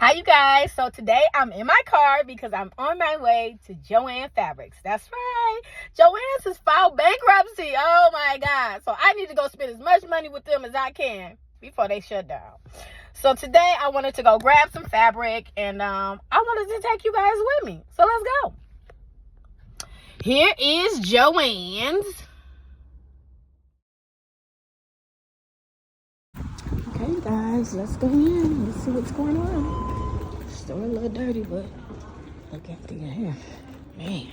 Hi you guys, so today I'm in my car because I'm on my way to Jo-Ann Fabrics. That's right, Jo-Ann's has filed bankruptcy. Oh my god, so I need to go spend as much money with them as I can before they shut down. So today I wanted to go grab some fabric and I wanted to take you guys with me. So let's go. Here is Jo-Ann's. Okay you guys, let's go in. Let's see what's going on. Still a little dirty, but look empty in here. Man.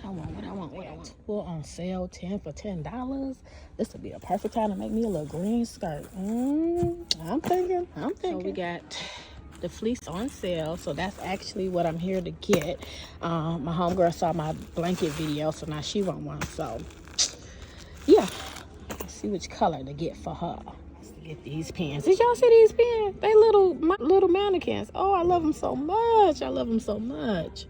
What I want. Full on sale, 10 for $10. This would be a perfect time to make me a little green skirt. I'm thinking. So we got the fleece on sale. So that's actually what I'm here to get. My homegirl saw my blanket video, so now she want one. So yeah, let's see which color to get for her. Get these pins. Did y'all see these pins? They little mannequins. Oh, I love them so much. I love them so much.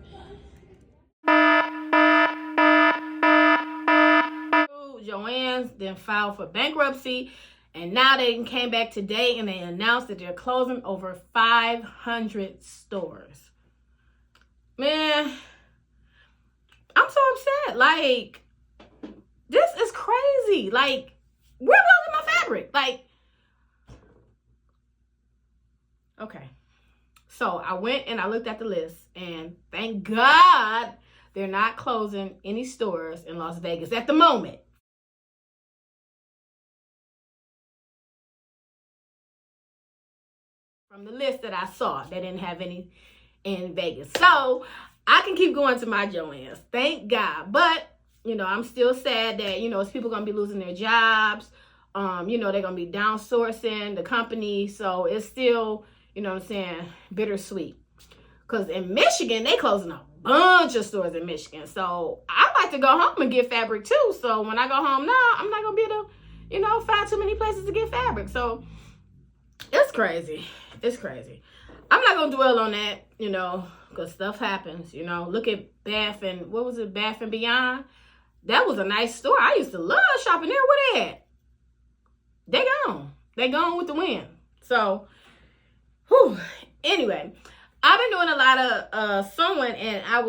Jo-Ann's then filed for bankruptcy, and now they came back today and they announced that they're closing over 500 stores. Man, I'm so upset. Like, this is crazy. Like, where was my fabric? Like, okay, so I went and I looked at the list, and thank God they're not closing any stores in Las Vegas at the moment. From the list that I saw, they didn't have any in Vegas. So I can keep going to my Jo-Ann's, thank God. But, you know, I'm still sad that, you know, it's people going to be losing their jobs. You know, they're going to be downsourcing the company. So it's still, you know what I'm saying, bittersweet. Because in Michigan, they closing a bunch of stores in Michigan. So I like to go home and get fabric too. So when I go home now, I'm not going to be able to, you know, find too many places to get fabric. So it's crazy. It's crazy. I'm not going to dwell on that, you know, because stuff happens, you know. Look at Bath and, what was it, Bath and Beyond? That was a nice store. I used to love shopping there. Where they at? They gone. They gone with the wind. So, whew. Anyway, I've been doing a lot of sewing, and I've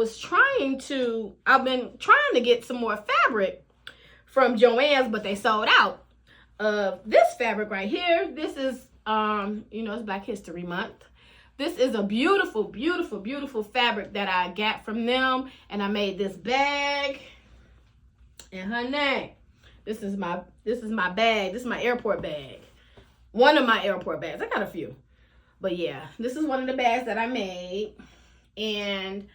been trying to get some more fabric from Jo-Ann's, but they sold out of this fabric right here. This is, you know, it's Black History Month. This is a beautiful, beautiful, beautiful fabric that I got from them, and I made this bag in her name. This is my bag. This is my airport bag. One of my airport bags. I got a few. But yeah, this is one of the bags that I made. And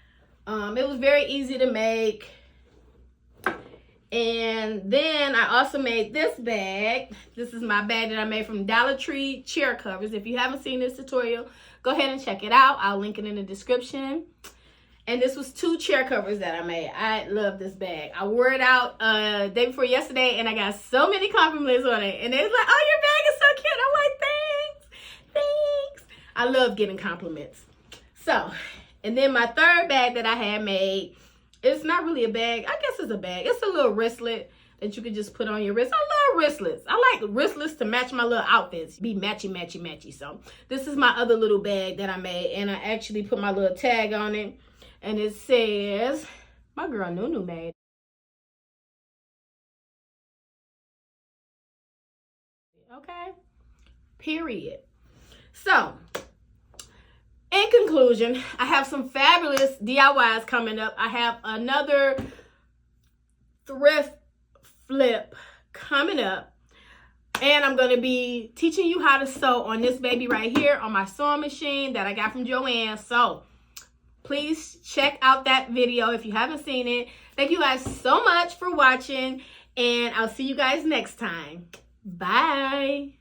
it was very easy to make. And then I also made this bag. This is my bag that I made from Dollar Tree chair covers. If you haven't seen this tutorial, go ahead and check it out. I'll link it in the description. And this was 2 chair covers that I made. I love this bag. I wore it out day before yesterday, and I got so many compliments on it. And they was like, oh, your bag is so cute. I'm like, thanks. I love getting compliments. So, and then my third bag that I had made, it's not really a bag. I guess it's a bag. It's a little wristlet that you could just put on your wrist. I love wristlets. I like wristlets to match my little outfits. Be matchy, matchy, matchy. So, this is my other little bag that I made, and I actually put my little tag on it. And it says, my girl Nunu made. Okay. Period. So, in conclusion, I have some fabulous DIYs coming up. I have another thrift flip coming up. And I'm going to be teaching you how to sew on this baby right here on my sewing machine that I got from Jo-Ann. So, please check out that video if you haven't seen it. Thank you guys so much for watching, and I'll see you guys next time. Bye.